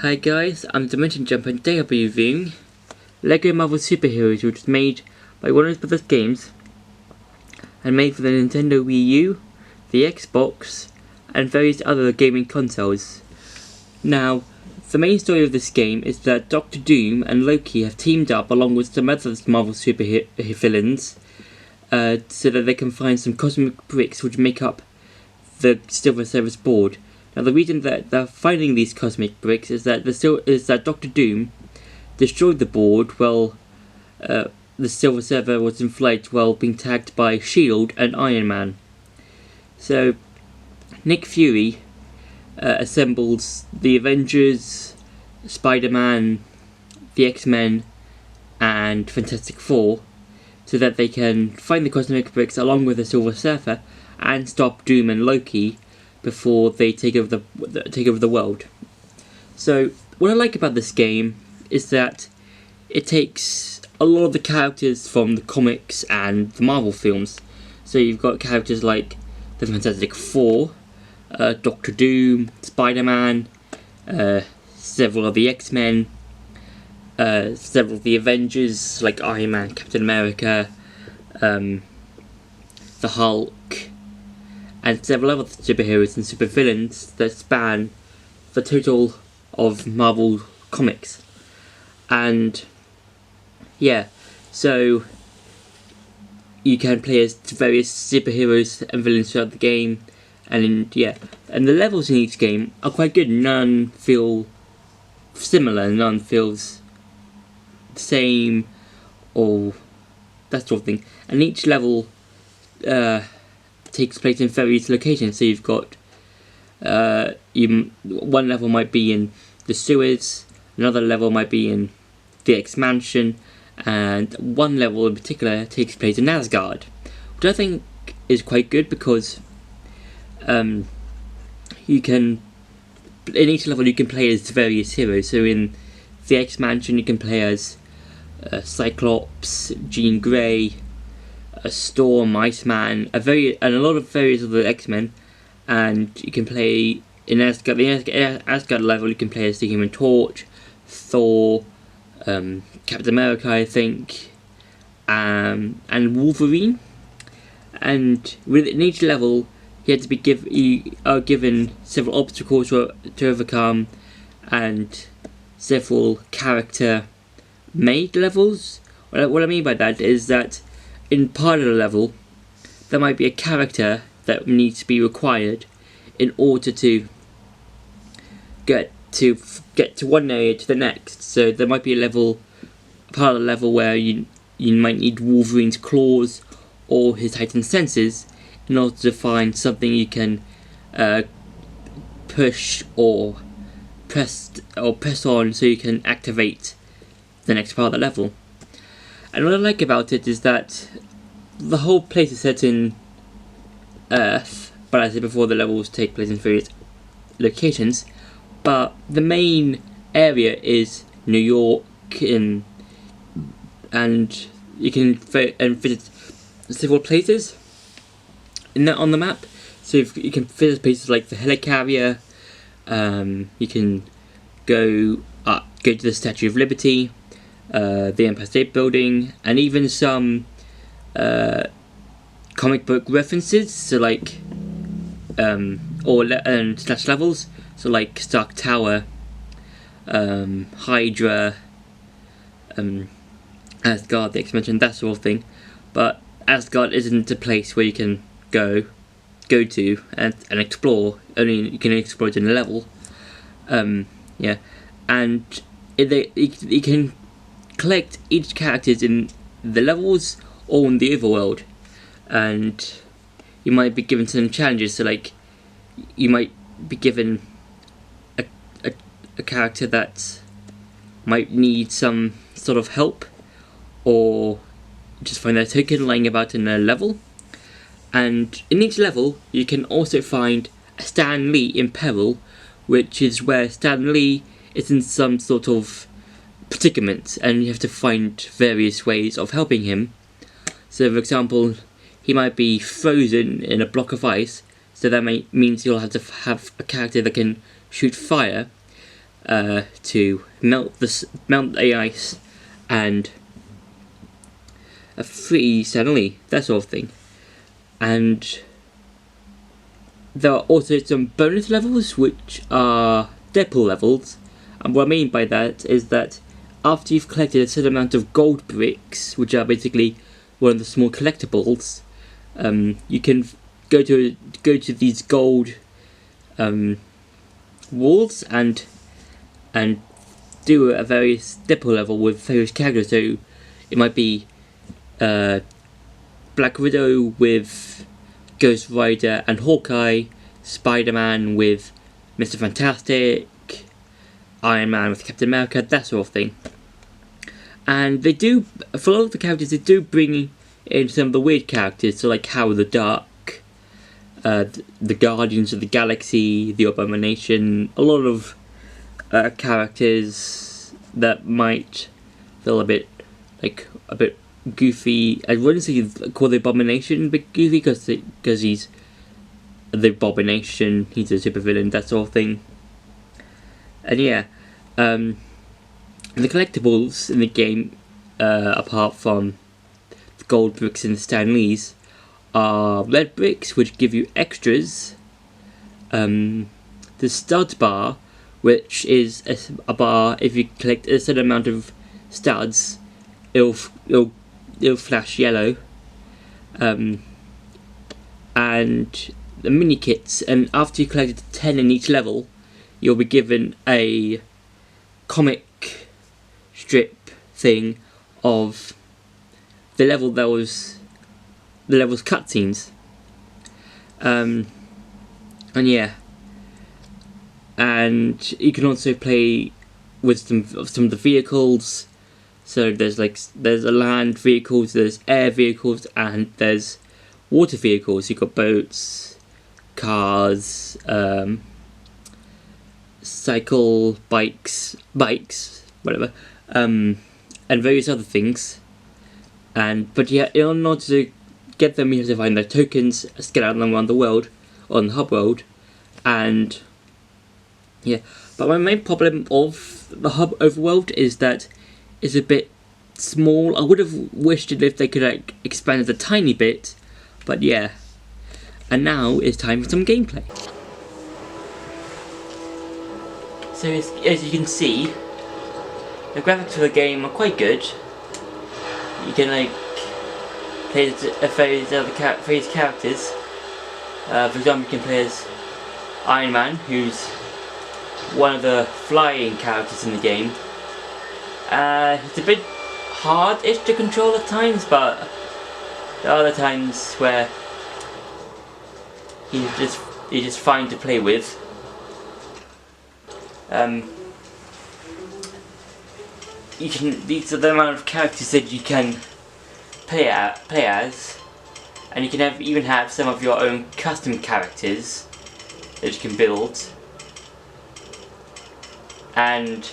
Hi guys, I'm Dimension Jumper and today I'll be reviewing LEGO Marvel SuperHeroes, which was made by Warner Bros. Games and made for the Nintendo Wii U, the Xbox and various other gaming consoles. Now, the main story of this game is that Doctor Doom and Loki have teamed up along with some other Marvel superhero villains so that they can find some cosmic bricks which make up the Silver Surfer's board. Now, the reason that they're finding these cosmic bricks is that Doctor Doom destroyed the board while the Silver Surfer was in flight while being tagged by S.H.I.E.L.D. and Iron Man. So, Nick Fury assembles the Avengers, Spider-Man, the X-Men, and Fantastic Four so that they can find the cosmic bricks along with the Silver Surfer and stop Doom and Loki before they take over the world. So what I like about this game is that it takes a lot of the characters from the comics and the Marvel films. So you've got characters like the Fantastic Four, Doctor Doom, Spider-Man, several of the X-Men, several of the Avengers like Iron Man, Captain America, the Hulk, and several other superheroes and supervillains that span the total of Marvel comics. And yeah, so you can play as various superheroes and villains throughout the game, and the levels in each game are quite good. None feel similar, none feels the same, or that sort of thing. And each level takes place in various locations. So you've got one level might be in the sewers, another level might be in the X-Mansion, and one level in particular takes place in Asgard, which I think is quite good because you can, in each level you can play as various heroes. So in the X-Mansion you can play as Cyclops, Jean Grey, Storm, Iceman, and a lot of various other X-Men. And you can play in Asgard. The Asgard level you can play as the Human Torch, Thor, Captain America, I think, and Wolverine. And within each level you are given several obstacles to overcome and several character-made levels. What I mean by that is that in part of the level there might be a character that needs to be required in order to get to one area to the next. So there might be a part of the level where you might need Wolverine's claws or his heightened senses in order to find something you can push or press on so you can activate the next part of the level. And what I like about it is that the whole place is set in Earth, but as I said before, the levels take place in various locations. But the main area is New York, and you can visit several places on the map. So you can visit places like the Helicarrier. You can go to the Statue of Liberty, the Empire State Building, and even some comic book references. So like slash levels. So like Stark Tower, Hydra, Asgard, the X-Men, that sort of thing. But Asgard isn't a place where you can go to and explore. Only you can explore it in a level. And you can collect each characters in the levels or in the overworld, and you might be given some challenges. So like you might be given a character that might need some sort of help, or just find their token lying about in a level. And in each level you can also find a Stan Lee in peril, which is where Stan Lee is in some sort of predicament and you have to find various ways of helping him. So for example, he might be frozen in a block of ice, so that means you'll have to have a character that can shoot fire, to melt the ice and freeze suddenly, that sort of thing. And there are also some bonus levels which are Deadpool levels, and what I mean by that is that after you've collected a certain amount of gold bricks, which are basically one of the small collectibles, you can go to these gold walls and do a various Deadpool level with various characters. So it might be Black Widow with Ghost Rider and Hawkeye, Spider-Man with Mr. Fantastic, Iron Man with Captain America, that sort of thing. And they do, for a lot of the characters, they do bring in some of the weird characters, so like Howard the Duck, the Guardians of the Galaxy, the Abomination, a lot of characters that might feel a bit goofy. I wouldn't say call the Abomination a bit goofy because he's the Abomination, he's a supervillain, that sort of thing. And yeah, the collectibles in the game, apart from the gold bricks and the Stanleys, are red bricks, which give you extras. The stud bar, which is a bar, if you collect a certain amount of studs, it'll flash yellow. And the mini kits, and after you collected 10 in each level, you'll be given a comic strip thing of the level's cutscenes. And yeah, and you can also play with some of the vehicles. So there's a land vehicles, there's air vehicles, and there's water vehicles. You've got boats, cars, cycle, bikes, whatever, and various other things. But yeah, in order to get them, you have to find their tokens, scatter them around the world, on the hub world, and yeah. But my main problem of the hub overworld is that it's a bit small. I would have wished it if they could expand it a tiny bit, but yeah. And now it's time for some gameplay. So as you can see, the graphics for the game are quite good. You can play various characters. For example, you can play as Iron Man, who's one of the flying characters in the game. It's a bit hard-ish to control at times, but there are other times where he's just fine to play with. These are the amount of characters that you can play as, and you can even have some of your own custom characters that you can build. And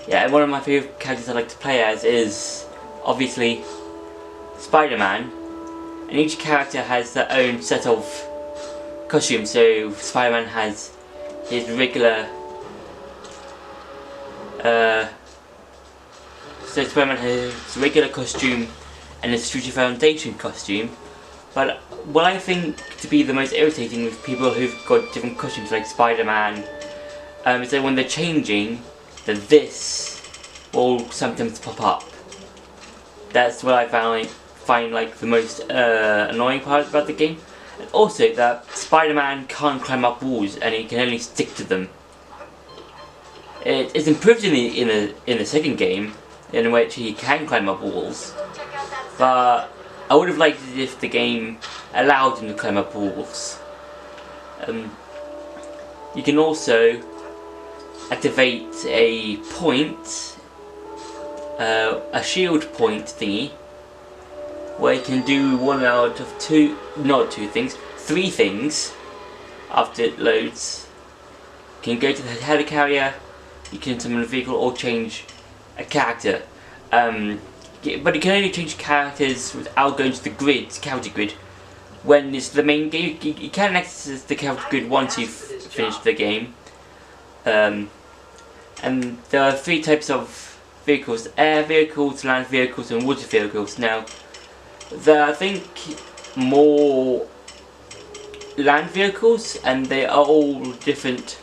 yeah, one of my favourite characters I like to play as is obviously Spider-Man, and each character has their own set of costumes. So Spider-Man has his regular costume and his Future Foundation costume. But what I think to be the most irritating with people who've got different costumes like Spider-Man is that when they're changing, that this will sometimes pop up. That's what I find the most annoying part about the game. And also that Spider-Man can't climb up walls and he can only stick to them. It's improved in the second game, in which he can climb up walls, but I would have liked it if the game allowed him to climb up walls. You can also activate a point, a shield point thingy, where you can do one out of three things after it loads. You can go to the helicarrier, you can summon a vehicle or change a character. But you can only change characters without going to the character grid. When it's the main game, you can access the character grid once you've finished the game. And there are 3 types of vehicles: air vehicles, land vehicles, and water vehicles. Now, there are, I think, more land vehicles, and they are all different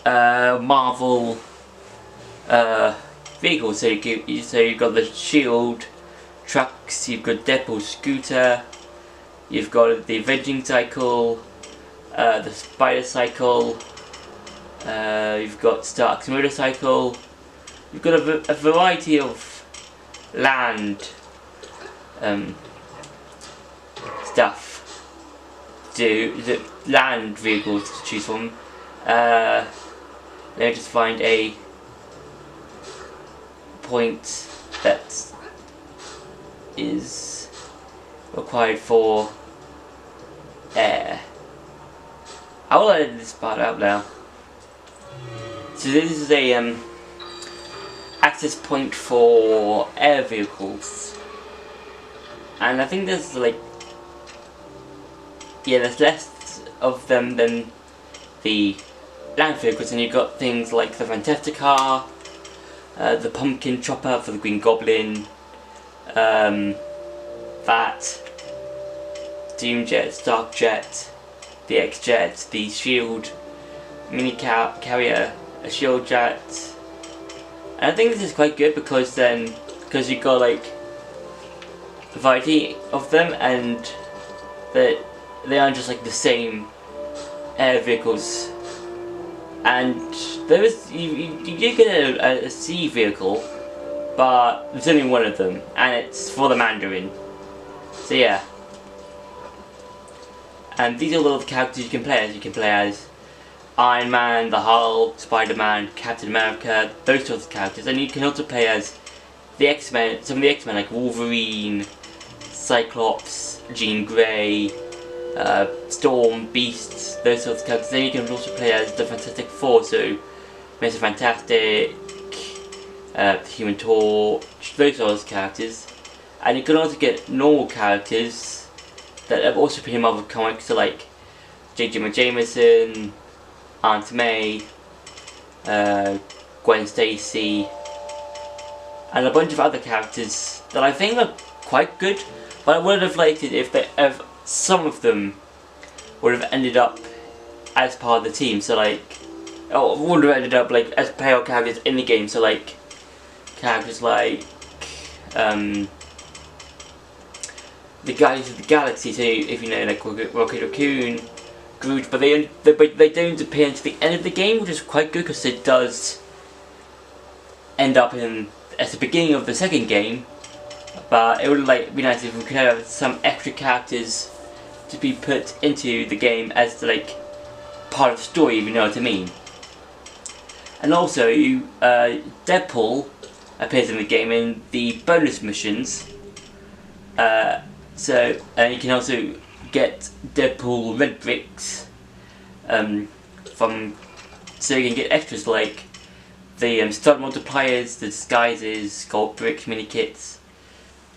Marvel vehicles. So you've got the Shield trucks, you've got Deadpool's scooter, you've got the Avenging Cycle, the Spider Cycle, you've got Stark's motorcycle. You've got a variety of land stuff the land vehicles to choose from. Let me just find a point that is required for air. I will edit this part out now. So this is a access point for air vehicles, and I think there's like, yeah, there's less of them than the land vehicles, and you've got things like the Fantastic Car, the Pumpkin Chopper for the Green Goblin, that Doomjet, Starkjet, the X-Jet, the Shield mini carrier, a Shield Jet. And I think this is quite good because you've got like a variety of them, and that they aren't just like the same air vehicles. And there is you do get a sea vehicle, but there's only one of them, and it's for the Mandarin. So yeah. And these are all the characters you can play as. You can play as Iron Man, the Hulk, Spider-Man, Captain America, those sorts of characters. And you can also play as the X-Men, some of the X-Men like Wolverine, Cyclops, Jean Grey, Storm, Beast, those sorts of characters. Then you can also play as the Fantastic Four, so Mr. Fantastic, the Human Torch, those sorts of characters. And you can also get normal characters that have also been in Marvel Comics, so like J. Jonah Jameson, Aunt May, Gwen Stacy, and a bunch of other characters that I think are quite good, but I would have liked it if some of them would have ended up as part of the team, so like, or would have ended up like as player characters in the game, so like characters like the Guardians of the Galaxy, so if you know, like Rocket Raccoon, Groot, but they don't appear until the end of the game, which is quite good because it does end up at the beginning of the second game. But it would like be nice if we could have some extra characters to be put into the game as like part of the story, if you know what I mean. And also, Deadpool appears in the game in the bonus missions. So you can also get Deadpool red bricks so you can get extras like the stunt multipliers, the disguises, gold bricks, mini kits.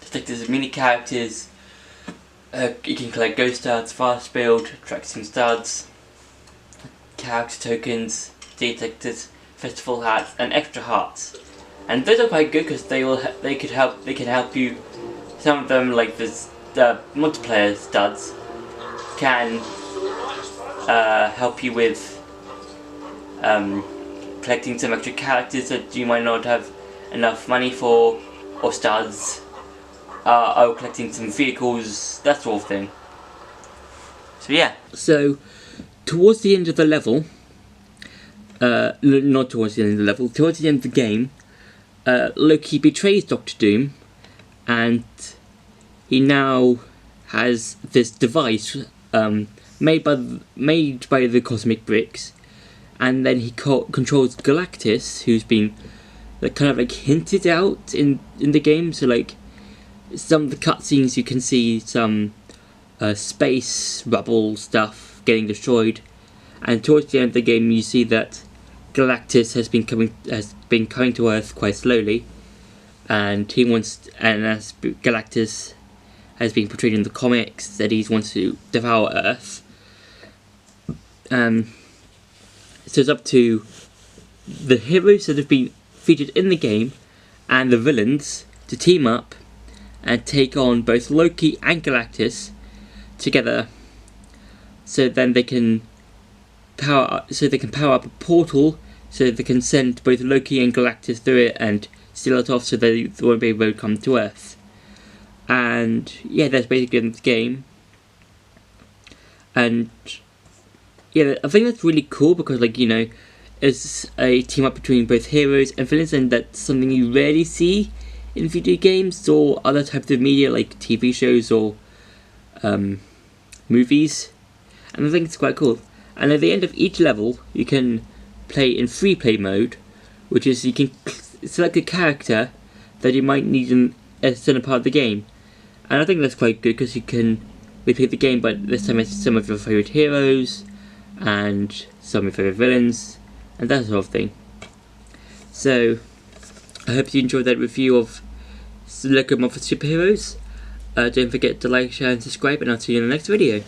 Just like there's mini characters. You can collect ghost studs, fast build, tracking studs, character tokens, detectors, festival hats, and extra hearts. And those are quite good because they can help you. Some of them, like the multiplayer studs, can help you with collecting some extra characters that you might not have enough money for, or studs, or collecting some vehicles, that sort of thing. So yeah. So towards the end of the level, not towards the end of the level, towards the end of the game, Loki betrays Doctor Doom, and he now has this device made by the cosmic bricks, and then he controls Galactus, who's been kind of like hinted out in the game. So like some of the cutscenes, you can see some space rubble stuff getting destroyed, and towards the end of the game you see that Galactus has been coming to Earth quite slowly, and as Galactus has been portrayed in the comics, that he wants to devour Earth. So So it's up to the heroes that have been featured in the game and the villains to team up and take on both Loki and Galactus together. So then they can power up a portal, so they can send both Loki and Galactus through it and steal it off, so they won't be able to come to Earth. And yeah, that's basically the game. And yeah, I think that's really cool because, like, you know, it's a team up between both heroes and villains, and that's something you rarely see in video games or other types of media like TV shows or movies. And I think it's quite cool. And at the end of each level, you can play in free play mode, which is you can select a character that you might need in a certain part of the game. And I think that's quite good because you can replay the game, but this time it's some of your favourite heroes and some of your favourite villains and that sort of thing. So I hope you enjoyed that review of Lego Marvel Superheroes. Don't forget to like, share and subscribe, and I'll see you in the next video.